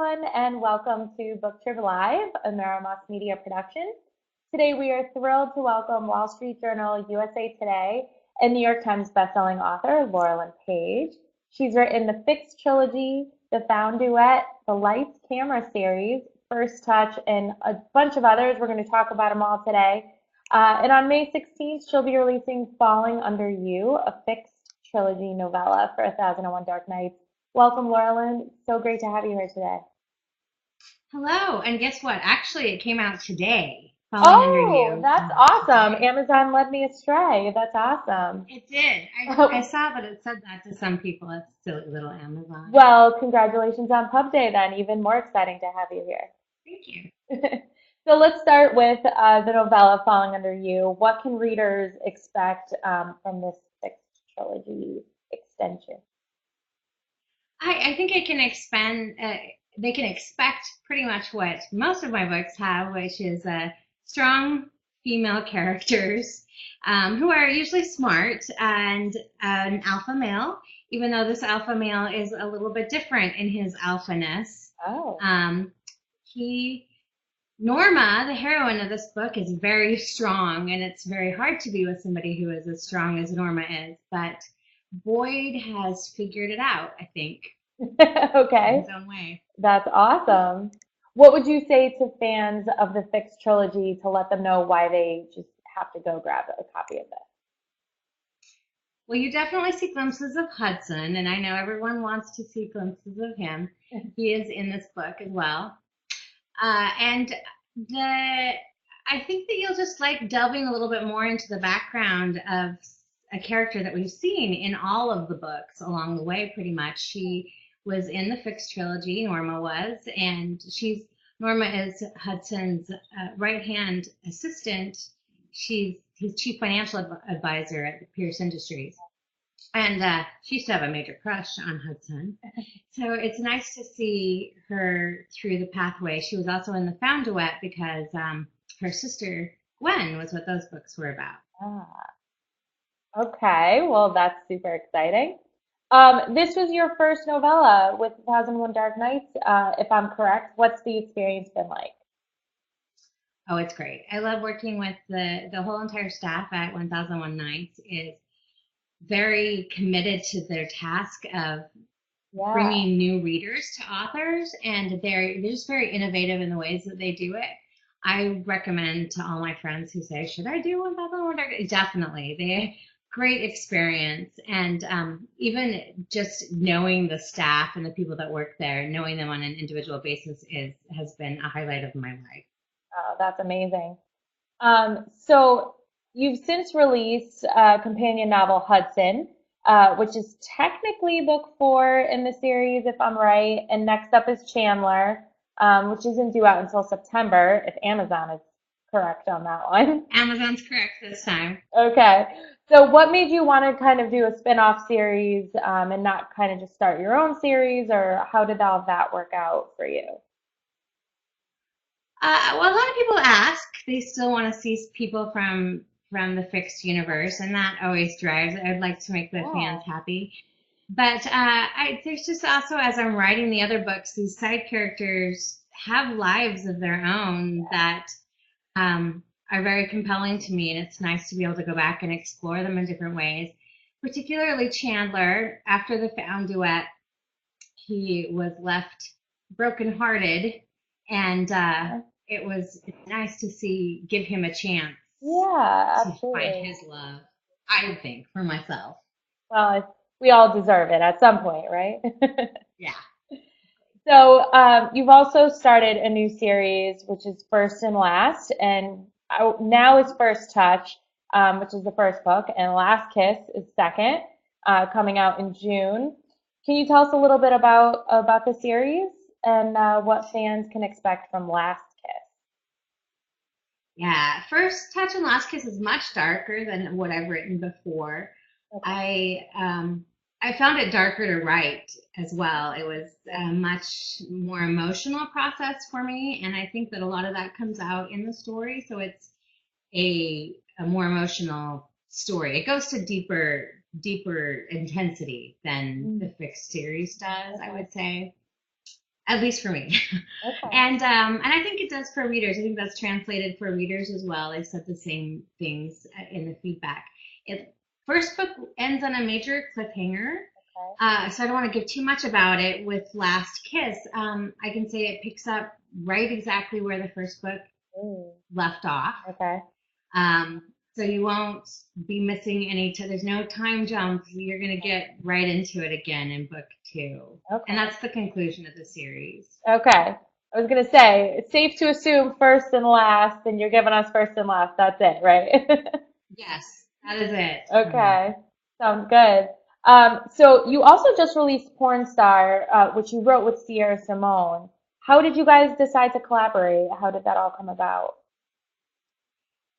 everyone, and welcome to BookTrib Live, a Merrimack Media production. Today, we are thrilled to welcome Wall Street Journal, USA Today, and New York Times bestselling author Laurelin Paige. She's written the Fixed Trilogy, the Found Duet, the Lights Camera series, First Touch, and a bunch of others. We're going to talk about them all today. And on May 16th, she'll be releasing Falling Under You, a Fixed Trilogy novella for 1001 Dark Nights. Welcome, Laurelin. So great to have you here today. Hello, and guess what? Actually, it came out today, Falling Under Oh, You. that's awesome. Amazon led me astray. That's awesome. It did. I saw that it said that to some people. It's silly little Amazon. Well, congratulations on Pub Day then. Even more exciting to have you here. Thank you. So let's start with the novella Falling Under You. What can readers expect from this Fixed Trilogy extension? I think I can expand. They can expect pretty much what most of my books have, which is strong female characters who are usually smart and an alpha male, even though this alpha male is a little bit different in his alphaness. Oh. Norma, the heroine of this book, is very strong, and it's very hard to be with somebody who is as strong as Norma is, but Boyd has figured it out, I think. Okay. In his own way. That's awesome. What would you say to fans of the Fixed Trilogy to let them know why they just have to go grab a copy of this? Well, you definitely see glimpses of Hudson, and I know everyone wants to see glimpses of him. He is in this book as well. And I think that you'll just like delving a little bit more into the background of a character that we've seen in all of the books along the way, pretty much. She was in the Fixed Trilogy, Norma was, and Norma is Hudson's right-hand assistant. She's his chief financial advisor at Pierce Industries. And she used to have a major crush on Hudson. So it's nice to see her through the pathway. She was also in the Found Duet because her sister, Gwen, was what those books were about. Ah, okay. Well, that's super exciting. This was your first novella with 1001 Dark Nights, if I'm correct. What's the experience been like? Oh, it's great. I love working with the whole entire staff at 1001 Nights is very committed to their task of bringing new readers to authors, and they're just very innovative in the ways that they do it. I recommend to all my friends who say, should I do 1001 Dark Nights? Definitely. They great experience, and even just knowing the staff and the people that work there, knowing them on an individual basis has been a highlight of my life. Oh, that's amazing. So you've since released companion novel Hudson, which is technically book 4 in the series, if I'm right. And next up is Chandler, which isn't due out until September, if Amazon is correct on that one. Amazon's correct this time. Okay. So what made you want to kind of do a spin-off series and not kind of just start your own series, or how did all that work out for you? Well, a lot of people ask. They still want to see people from the Fixed universe, and that always drives. I'd like to make the fans happy. But there's just also, as I'm writing the other books, these side characters have lives of their own that are very compelling to me, and it's nice to be able to go back and explore them in different ways. Particularly Chandler, after the Found Duet, he was left brokenhearted, and it's nice to give him a chance to find his love, I think, for myself. Well, we all deserve it at some point, right? Yeah. So you've also started a new series, which is First and Last, and now it's First Touch, which is the first book, and Last Kiss is second, coming out in June. Can you tell us a little bit about the series and what fans can expect from Last Kiss? Yeah, First Touch and Last Kiss is much darker than what I've written before. Okay. I found it darker to write as well. It was a much more emotional process for me, and I think that a lot of that comes out in the story. So it's a more emotional story. It goes to deeper intensity than the Fixed series does, I would say. at least for me. Okay. And I think it does for readers. I think that's translated for readers as well. They said the same things in the feedback. It first book ends on a major cliffhanger. So I don't want to give too much about it. With Last Kiss, I can say it picks up right exactly where the first book left off. Okay. So you won't be missing any. There's no time jump. You're going to get right into it again in book 2. Okay. And that's the conclusion of the series. Okay. I was going to say, it's safe to assume first and last, and you're giving us first and last. That's it, right? Yes, that is it. Okay. Sounds good. So you also just released Porn Star, which you wrote with Sierra Simone. How did you guys decide to collaborate? How did that all come about?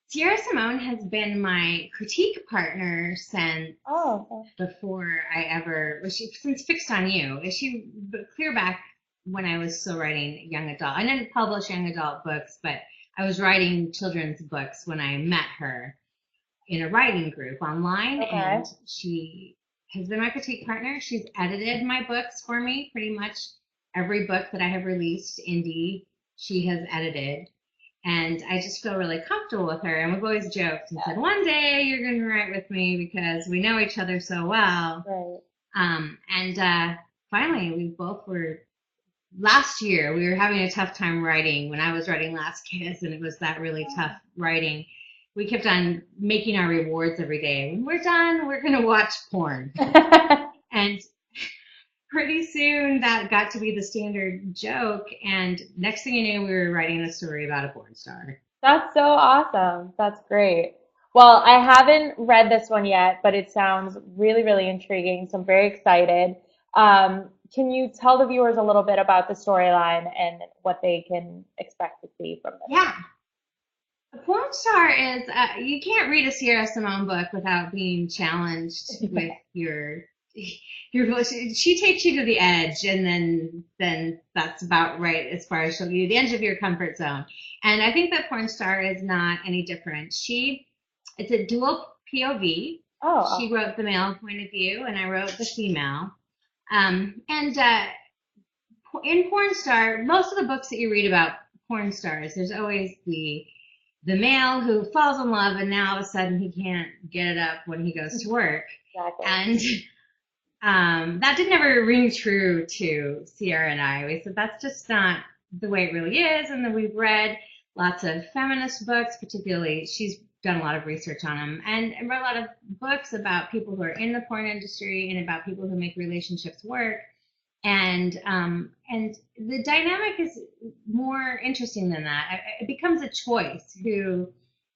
Sierra Simone has been my critique partner since before I ever since Fixed on You. She clear back when I was still writing young adult. I didn't publish young adult books, but I was writing children's books when I met her in a writing group online, and she has been my critique partner. She's edited my books for me. Pretty much every book that I have released, indie, she has edited. And I just feel really comfortable with her. And we've always joked and said, one day you're going to write with me because we know each other so well. Right. Finally, we both were, last year, we were having a tough time writing when I was writing Last Kiss, and it was that really tough writing. We kept on making our rewards every day. When we're done, we're going to watch porn. And pretty soon that got to be the standard joke, and next thing you knew, we were writing a story about a porn star. That's so awesome. That's great. Well, I haven't read this one yet, but it sounds really, really intriguing, so I'm very excited. Can you tell the viewers a little bit about the storyline and what they can expect to see from this? Yeah. The porn star is, you can't read a Sierra Simone book without being challenged with your she takes you to the edge, and then that's about right as far as she'll give you the edge of your comfort zone. And I think that Porn Star is not any different. It's a dual POV. She wrote the male point of view, and I wrote the female. In Porn Star, most of the books that you read about porn stars, there's always the male who falls in love, and now all of a sudden he can't get it up when he goes to work. Exactly. And that didn't ever ring true to Sierra and I. We said that's just not the way it really is. And then we've read lots of feminist books, particularly she's done a lot of research on them, and read a lot of books about people who are in the porn industry and about people who make relationships work. And the dynamic is more interesting than that. It becomes a choice who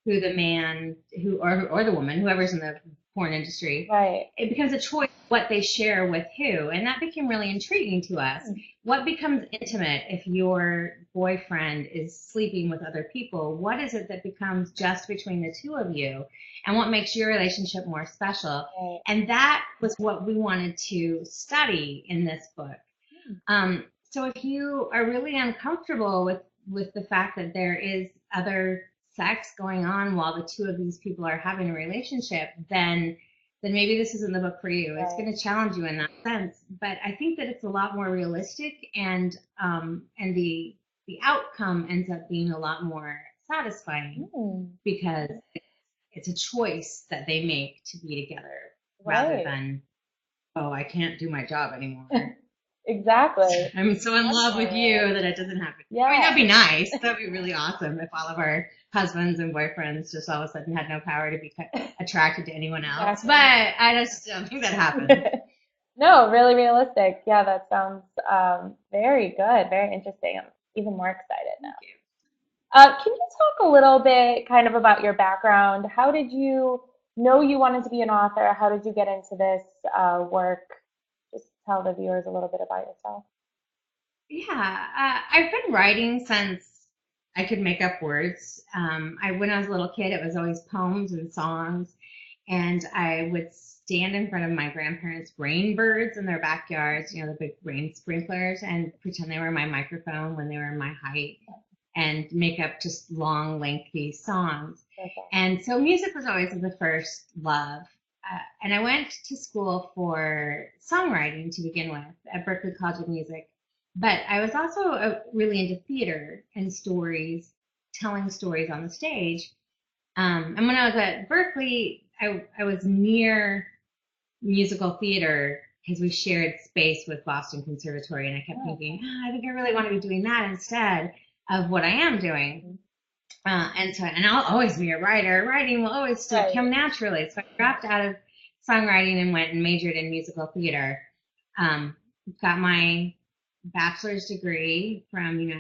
the man or the woman, whoever's in the porn industry, right. It becomes a choice what they share with who, and that became really intriguing to us. What becomes intimate if your boyfriend is sleeping with other people? What is it that becomes just between the two of you, and what makes your relationship more special? Right. And that was what we wanted to study in this book. So if you are really uncomfortable with the fact that there is other sex going on while the two of these people are having a relationship, then maybe this isn't the book for you. It's going to challenge you in that sense. But I think that it's a lot more realistic, and the outcome ends up being a lot more satisfying because it's a choice that they make to be together rather than, oh, I can't do my job anymore. Exactly. I'm so in love with you that it doesn't happen. Yeah. I mean, that'd be nice. That'd be really awesome if all of our husbands and boyfriends just all of a sudden had no power to be attracted to anyone else. Exactly. But I just don't think that happens. No, really realistic. Yeah, that sounds very good, very interesting. I'm even more excited now. Can you talk a little bit kind of about your background? How did you know you wanted to be an author? How did you get into this work? Just tell the viewers a little bit about yourself. Yeah, I've been writing since I could make up words. When I was a little kid, it was always poems and songs, and I would stand in front of my grandparents' rain birds in their backyards, the big rain sprinklers, and pretend they were my microphone when they were my height, and make up just long, lengthy songs. Okay. And so music was always the first love. And I went to school for songwriting to begin with at Berklee College of Music. But I was also really into theater and stories, telling stories on the stage. And when I was at Berkeley, I was near musical theater because we shared space with Boston Conservatory, and I kept thinking, I think I really want to be doing that instead of what I am doing. And I'll always be a writer. Writing will always still come naturally. So I dropped out of songwriting and went and majored in musical theater. Got my bachelor's degree from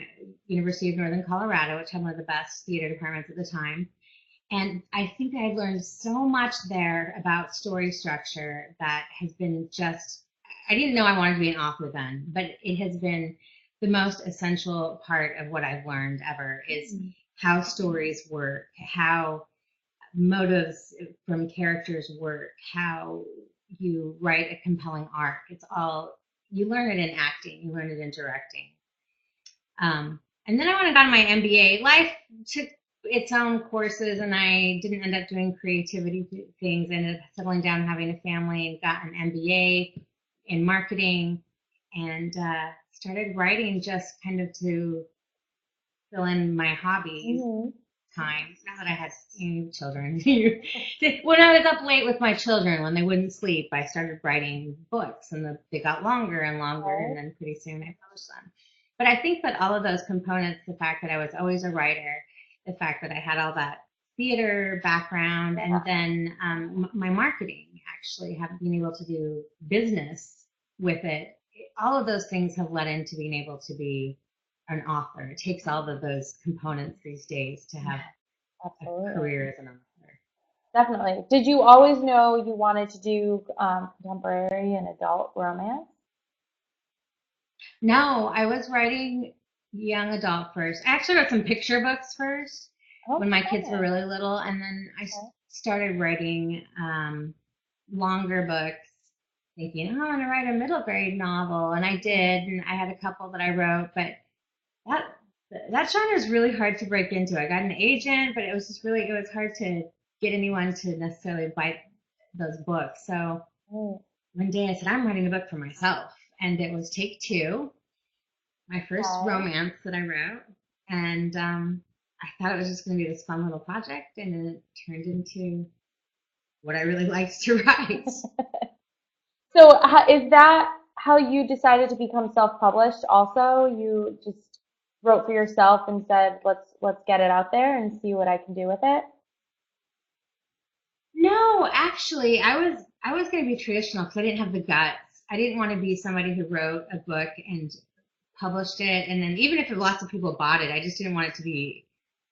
University of Northern Colorado, which had one of the best theater departments at the time. And I think I learned so much there about story structure that has been I didn't know I wanted to be an author then, but it has been the most essential part of what I've learned ever is how stories work, how motives from characters work, how you write a compelling arc. It's all, you learn it in acting, you learn it in directing. And then I went and got my MBA. Life took its own courses, and I didn't end up doing creativity things. I ended up settling down and having a family and got an MBA in marketing and started writing just kind of to fill in my hobbies time. Now that I had children. When I was up late with my children, when they wouldn't sleep, I started writing books, and they got longer and longer, and then pretty soon I published them. But I think that all of those components, the fact that I was always a writer, the fact that I had all that theater background, and then my marketing, actually being able to do business with it, all of those things have led into being able to be an author. It takes all of those components these days to have a career as an author. Definitely. Did you always know you wanted to do contemporary and adult romance? No, I was writing young adult first. I actually wrote some picture books first when my kids were really little, and then I started writing longer books, thinking, oh, I'm going to write a middle grade novel, and I did, and I had a couple that I wrote, but that genre is really hard to break into. I got an agent, but it was hard to get anyone to necessarily bite those books. So one day I said, I'm writing a book for myself, and it was Take Two, my first romance that I wrote, and I thought it was just going to be this fun little project, and then it turned into what I really liked to write. So is that how you decided to become self-published also? You just wrote for yourself and said, let's get it out there and see what I can do with it? No, actually, I was going to be traditional because I didn't have the guts. I didn't want to be somebody who wrote a book and published it, and then even if lots of people bought it, I just didn't want it to be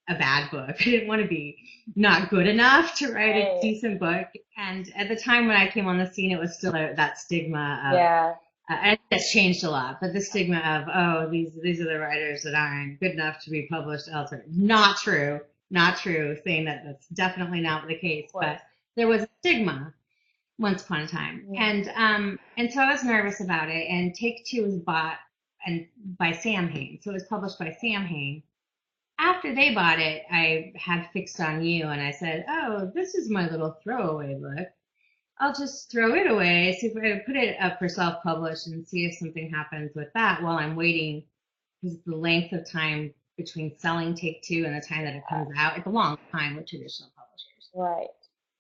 a bad book. I didn't want to be not good enough to write a decent book. And at the time when I came on the scene, it was still that stigma of, and it's changed a lot, but the stigma of, oh, these are the writers that aren't good enough to be published elsewhere. Not true, saying that that's definitely not the case, but there was a stigma once upon a time. And so I was nervous about it, and Take Two was bought by Sam Hain. So it was published by Sam Hain. After they bought it, I had Fixed on You, and I said, oh, this is my little throwaway book. I'll just throw it away, see if I put it up for self-published and see if something happens with that while I'm waiting, because the length of time between selling Take Two and the time that it comes out, it's a long time with traditional publishers. Right.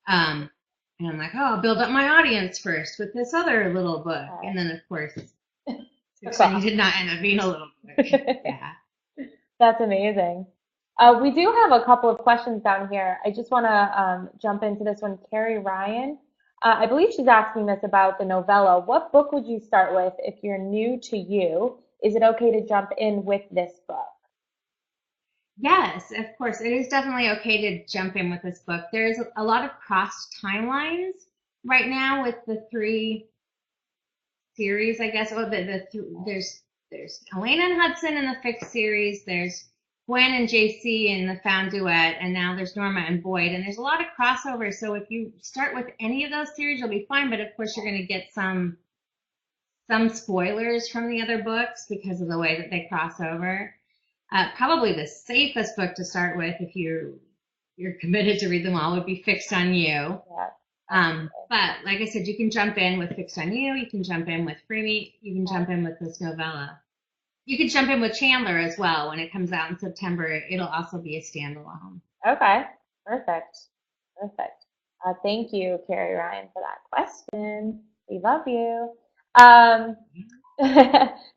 And I'm like, oh, I'll build up my audience first with this other little book. And then, of course, it did not end up being a little book. Yeah. That's amazing. We do have a couple of questions down here. I just want to jump into this one. Carrie Ryan, I believe she's asking this about the novella. What book would you start with if you're new to you? Is it okay to jump in with this book? Yes, of course. It is definitely okay to jump in with this book. There's a lot of cross timelines right now with the three series, I guess. Oh, there's Elena and Hudson in the Fixed series. There's Gwen and JC in the Found Duet, and now there's Norma and Boyd. And there's a lot of crossover. So if you start with any of those series, you'll be fine. But of course, you're going to get some spoilers from the other books because of the way that they cross over. Probably the safest book to start with if you're committed to read them all would be Fixed on You. Yeah. But like I said, you can jump in with Fixed on You. You can jump in with Free Me. You can jump in with this novella. you could jump in with Chandler as well when it comes out in September. It'll also be a standalone. Okay, perfect. Perfect. Thank you, Carrie Ryan, for that question. We love you. Um,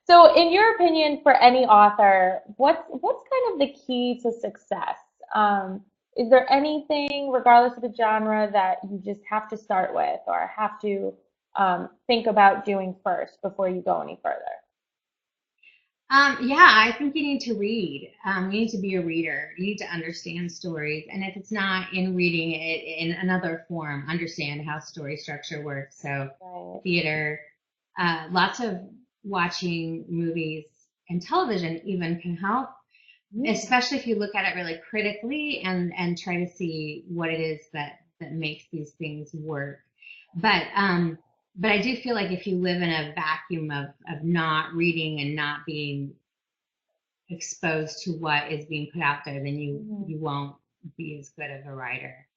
so, in your opinion, for any author, what's kind of the key to success? Um, is there anything, regardless of the genre, that you just have to start with or have to think about doing first before you go any further? Yeah, I think you need to read. You need to be a reader. You need to understand stories. And if it's not in reading it in another form, understand how story structure works. So Right. theater, lots of watching movies and television even can help, especially if you look at it really critically and try to see what it is that makes these things work. But I do feel like if you live in a vacuum of not reading and not being exposed to what is being put out there, then you won't be as good of a writer.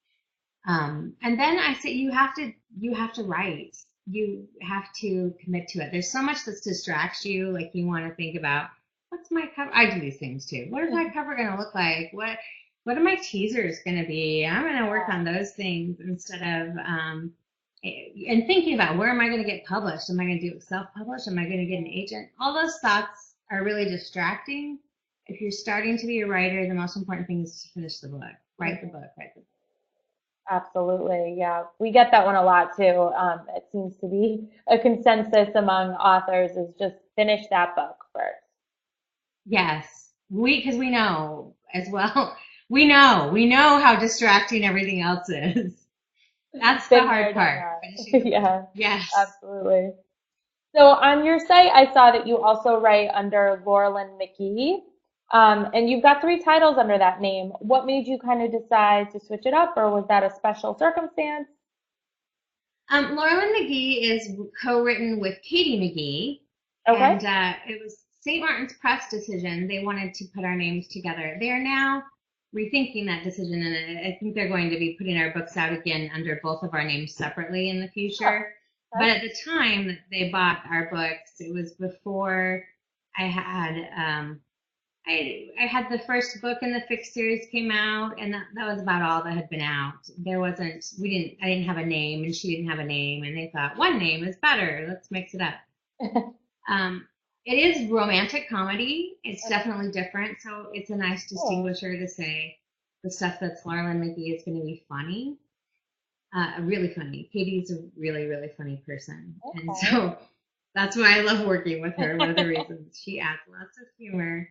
And then I say you have to write. You have to commit to it. There's so much that distracts you. Like you want to think about what's my cover. I do these things too. What is my cover going to look like? What are my teasers going to be? I'm going to work on those things instead of and thinking about where am I going to get published? Am I going to do it self-published? Am I going to get an agent? All those thoughts are really distracting. If you're starting to be a writer, the most important thing is to finish the book. Write the book. Write the book. Absolutely, yeah. We get that one a lot too. It seems to be a consensus among authors is just finish that book first. Yes, because we know as well. We know how distracting everything else is. That's the Been hard there, done part. that. Yeah, Yes. absolutely. So on your site, I saw that you also write under Laurelin McGee, and you've got three titles under that name. What made you kind of decide to switch it up, or was that a special circumstance? Laurelin McGee is co-written with Katie McGee, Okay. and it was St. Martin's Press decision. They wanted to put our names together. They are now rethinking that decision, and I think they're going to be putting our books out again under both of our names separately in the future. Oh, But okay. at the time that they bought our books, it was before I had I had the first book in the Fixed series came out, and that was about all that had been out. There wasn't I didn't have a name, and she didn't have a name, and they thought one name is better. Let's mix it up. Um, it is romantic comedy. It's definitely different, so it's a nice Cool. distinguisher to say the stuff that's Laurelin McGee is going to be funny, really funny. Katie's a really, really funny person, and Okay. so that's why I love working with her. One of the reasons she adds lots of humor.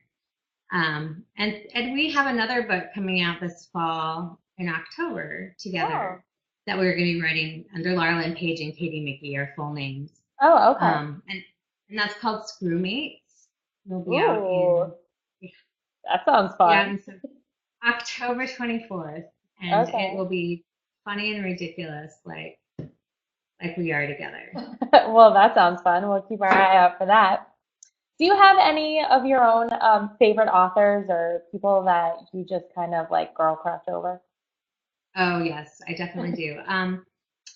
And we have another book coming out this fall in October Oh. together that we're going to be writing under Laurelin Paige and Katie McGee, our full names. Oh, okay. And that's called Screwmates. It'll be out Ooh, in that sounds yeah, fun. in October 24th, and it Okay. will be funny and ridiculous, like we are together. Well, that sounds fun. We'll keep our eye out for that. Do you have any of your own favorite authors or people that you just kind of like girl crush over? Oh yes, I definitely do.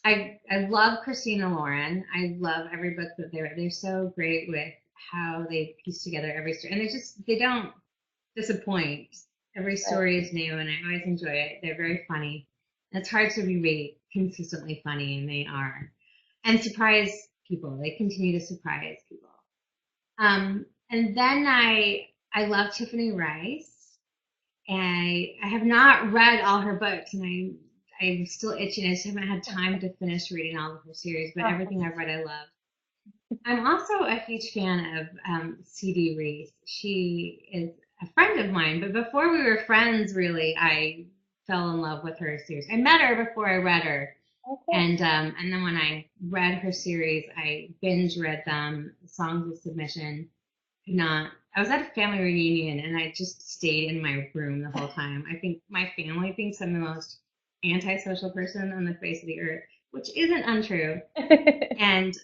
I love Christina Lauren. I love every book that they're so great with how they piece together every story, and they don't disappoint. Every Right. story is new, and I always enjoy it. They're very funny. And it's hard to be consistently funny, and they are, and surprise people. They continue to surprise people. And then I love Tiffany Rice, and I have not read all her books, and I'm still itching. I just haven't had time to finish reading all of her series, but everything I've read I love. I'm also a huge fan of C.D. Reese. She is a friend of mine, but before we were friends, really, I fell in love with her series. I met her before I read her, Okay. and then when I read her series, I binge read them. Songs of Submission. Could not. I was at a family reunion, and I just stayed in my room the whole time. I think my family thinks I'm the most antisocial person on the face of the earth, which isn't untrue. And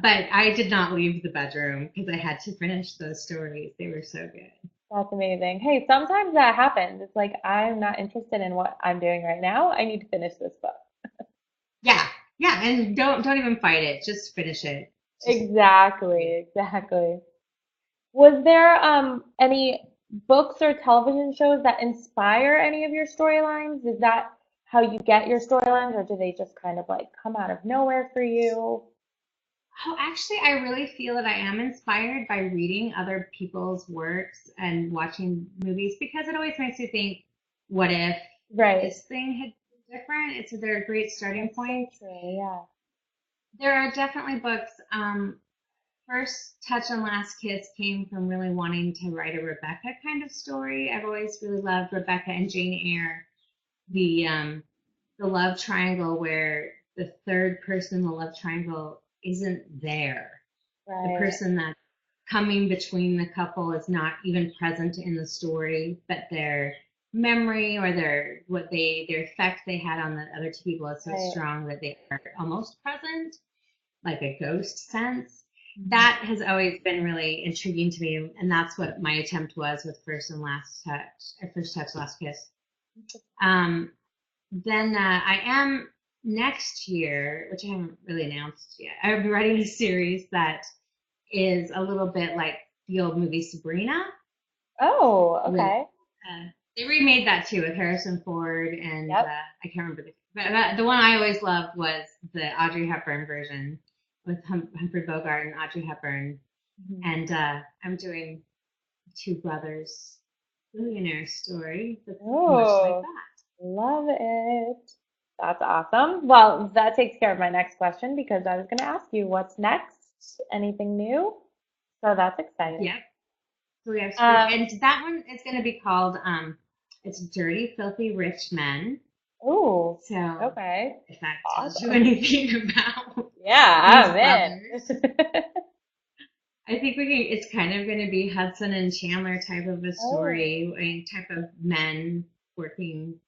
but I did not leave the bedroom because I had to finish those stories. They were so good. That's amazing. Hey, sometimes that happens. It's like I'm not interested in what I'm doing right now. I need to finish this book. Yeah, yeah, and don't even fight it. Just finish it. Just Exactly, exactly. Was there any books or television shows that inspire any of your storylines? Is that how you get your storylines, or do they just kind of like come out of nowhere for you? Oh, actually, I really feel that I am inspired by reading other people's works and watching movies because it always makes you think, what if Right. this thing had been different? They're a great starting That's so point. true. Yeah. There are definitely books. First Touch and Last Kiss came from really wanting to write a Rebecca kind of story. I've always really loved Rebecca and Jane Eyre, the love triangle where the third person in the love triangle isn't there. The Right. person that's coming between the couple is not even present in the story, but their memory or their effect they had on the other two people is so Right. strong that they are almost present, like a ghost sense. Mhm. That has always been really intriguing to me, and that's what my attempt was with First Touch, Last Kiss. Um, then I am next year, which I haven't really announced yet. I'm writing a series that is a little bit like the old movie Sabrina. Oh, With okay. they remade that too with Harrison Ford and Yep. I can't remember the one I always loved was the Audrey Hepburn version with Humphrey Bogart and Audrey Hepburn. Mhm. And I'm doing two brothers billionaire story that's much like Oh, that. love it. That's awesome. Well, that takes care of my next question because I was going to ask you what's next? Anything new? So that's exciting. Yep. So we have Um, and that one is going to be called it's Dirty Filthy Rich Men. ooh, So okay. if that tells you Awesome. anything about Yeah, these I'm brothers, in. I think it's kind of going to be Hudson and Chandler type of a Oh, story, a type of men working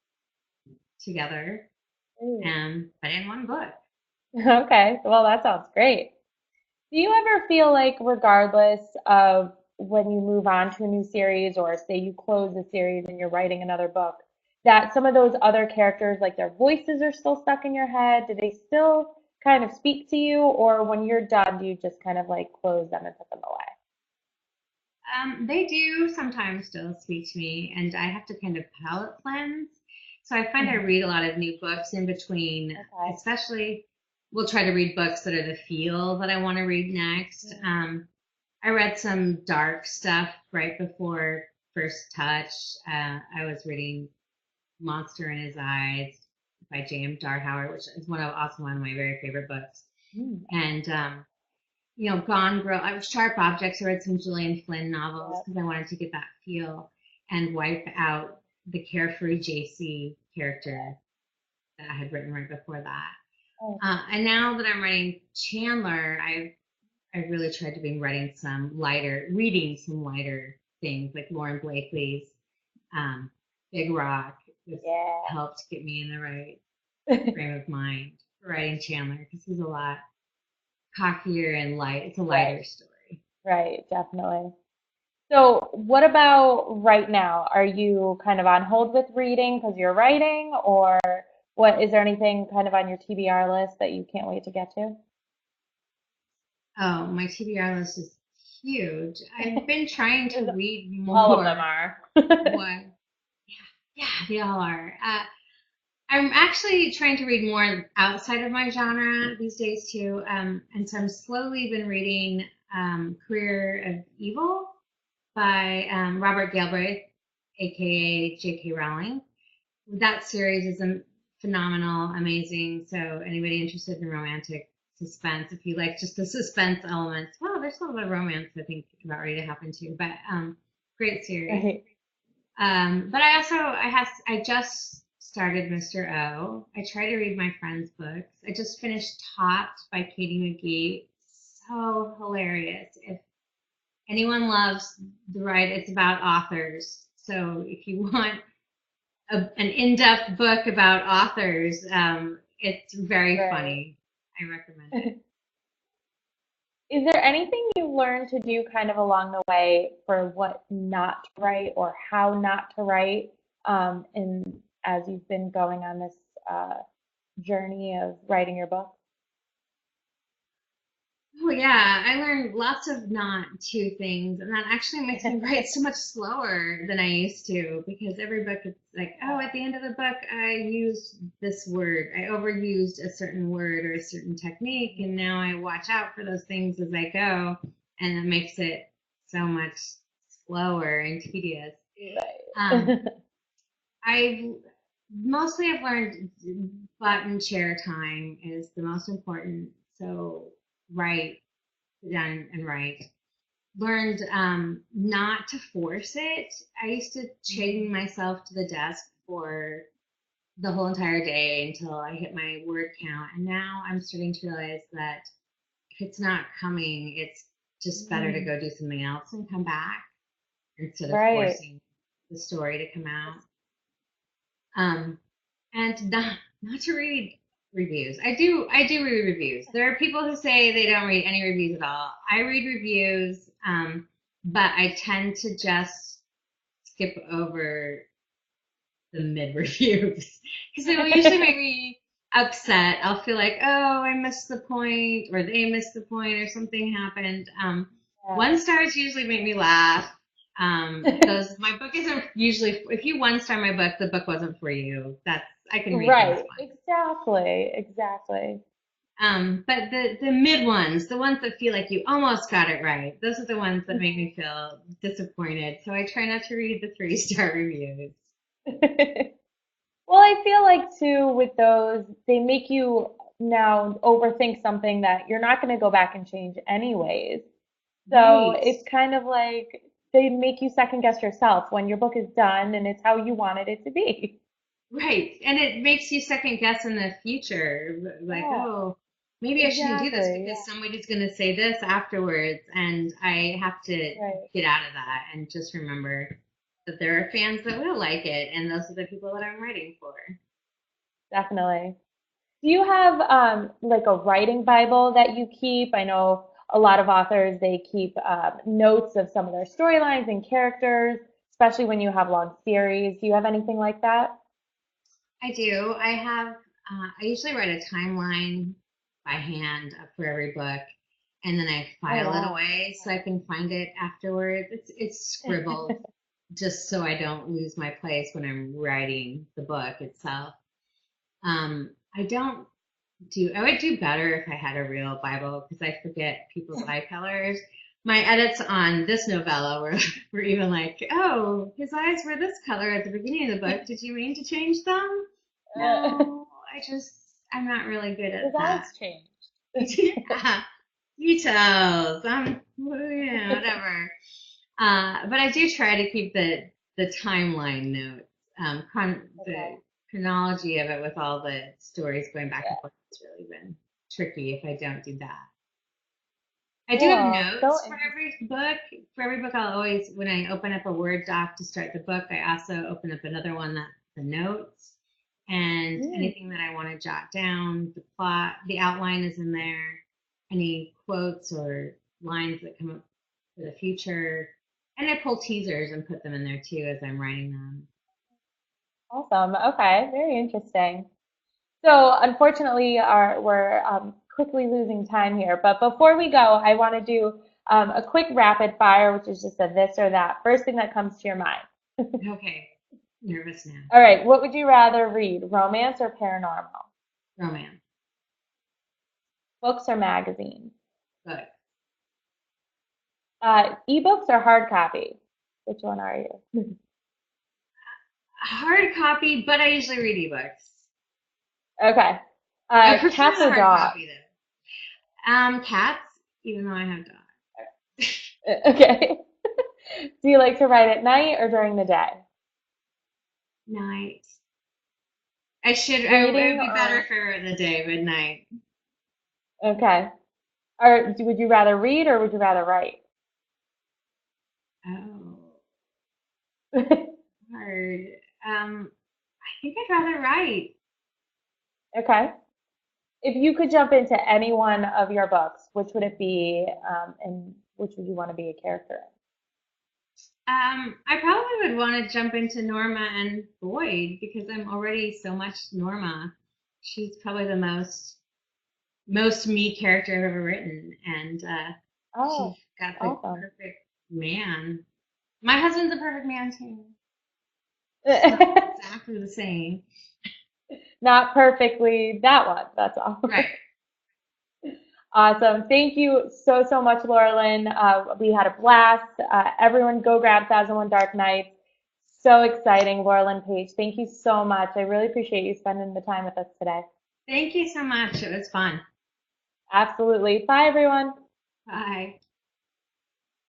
together, ooh. but in one book. Okay. Well, that sounds great. Do you ever feel like, regardless of when you move on to a new series, or say you close a series and you're writing another book, that some of those other characters, like their voices are still stuck in your head? Do they still kind of speak to you, or when you're done, do you just kind of like close them and put them away? They do sometimes still speak to me, and I have to kind of palate cleanse. So I find I Mhm. read a lot of new books in between, Okay. especially we'll try to read books that are the feel that I want to read next. Mm. I read some dark stuff right before First Touch. I was reading Monster in His Eyes by James Darhower, which is also one of my very favorite books. Mm. And Gone Girl. I was Sharp Objects. I read some Gillian Flynn novels Yep. because I wanted to get that feel and wipe out the carefree JC character that I had written right before that. Oh, And now that I'm writing Chandler, I really tried to be reading some lighter things like Lauren Blakely's um, Big Rock. This yeah. helped get me in the right frame of mind for writing Chandler because he's a lot cockier and light. It's a Right. lighter story. Right. Definitely. So, what about right now? Are you kind of on hold with reading because you're writing, or what? Is there anything kind of on your TBR list that you can't wait to get to? Oh, my TBR list is huge. I've been trying to 'Cause read all of them more. are. What? Yeah, they all are. I'm actually trying to read more outside of my genre these days too. And so I'm slowly been reading Career of Evil by Robert Galbraith, aka J.K. Rowling. That series is phenomenal, amazing. So anybody interested in romantic suspense, if you like just the suspense elements, well, there's a little bit of romance I think about ready to happen too. But great series. Right. But I just started Mr. O. I try to read my friends' books. I just finished Topped by Katie McGee. So hilarious. If anyone loves the write, it's about authors. So if you want an in-depth book about authors, it's very Right. funny. I recommend it. Is there anything you learned to do kind of along the way for what not to write or how not to write, in as you've been going on this uh, journey of writing your book? Oh yeah, I learned lots of not to things, and that actually makes me write so much slower than I used to because every book is like, oh, at the end of the book, I used this word, I overused a certain word or a certain technique, and now I watch out for those things as I go, and it makes it so much slower and tedious. Um, Right. I've mostly I've learned button chair time is the most important. So write, sit down and write. Learned not to force it. I used to chain myself to the desk for the whole entire day until I hit my word count. And now I'm starting to realize that if it's not coming, it's just better to go do something else and come back instead of Right. forcing the story to come out. Um, and not to read reviews. I do read reviews. There are people who say they don't read any reviews at all. I read reviews, but I tend to just skip over the mid reviews because they will usually make me upset. I'll feel like, oh, I missed the point, or they missed the point, or something happened. One stars usually make me laugh. Those my book isn't usually. If you one star my book, the book wasn't for you. That's I can read those Right. ones. Exactly. Exactly. But the mid ones, the ones that feel like you almost got it right, those are the ones that make me feel disappointed. So I try not to read the 3-star reviews. Well, I feel like too with those, they make you now overthink something that you're not going to go back and change anyways. So Right. it's kind of like they make you second guess yourself when your book is done and it's how you wanted it to be. Right. And it makes you second guess in the future. Like, Yeah, oh, maybe I shouldn't do this exactly. because Yeah, somebody's going to say this afterwards. And I have to right. get out of that and just remember that there are fans that will like it. And those are the people that I'm writing for. Definitely. Do you have like a writing Bible that you keep? I know a lot of authors, they keep notes of some of their storylines and characters, especially when you have long series. Do you have anything like that? I do. I usually write a timeline by hand for every book, and then I Oh, file it wow. away so I can find it afterwards. It's scribbled just so I don't lose my place when I'm writing the book itself. I don't I would do better if I had a real Bible because I forget people's eye colors. My edits on this novella were even like, oh, his eyes were this color at the beginning of the book. Did you mean to change them? No, I'm not really good His at that. eyes changed. Yeah, details. Whatever. But I do try to keep the timeline notes, Okay. the chronology of it with all the stories going back and forth. It's really been tricky if I don't do that. I do have Cool. So notes for interesting. every book. For every book, I'll always, when I open up a Word doc to start the book, I also open up another one that's the notes and Mm, anything that I want to jot down. The plot, the outline is in there. Any quotes or lines that come up for the future. And I pull teasers and put them in there too as I'm writing them. awesome. Okay. Very interesting. So unfortunately, we're quickly losing time here. But before we go, I want to do a quick rapid fire, which is just a this or that. First thing that comes to your mind. Okay, nervous now. All right. What would you rather read, romance or paranormal? Romance, Books or magazines? book. Ebooks or hard copy? Which one are you? Hard copy, but I usually read ebooks. Okay. I prefer Cats the or hard dogs? copy though. Cats, even though I have dogs. Okay. Do you like to write at night or during the day? Night. It would Reading be better or for the day, but night. okay. Or would you rather read or would you rather write? Oh, hard. I think I'd rather write. Okay. If you could jump into any one of your books, which would it be, and which would you want to be a character I probably would want to jump into Norma and Boyd because I'm already so much Norma. She's probably the most most me character I've ever written, and Oh, she's got the awesome. perfect man. My husband's a perfect man too. Exactly the same. Not perfectly that one, that's all. Right. Awesome. Thank you so, so much, Laurelin. We had a blast. Everyone go grab 1001 Dark Nights. So exciting, Laurelin Paige. Thank you so much. I really appreciate you spending the time with us today. Thank you so much. It was fun. Absolutely. Bye, everyone. Bye.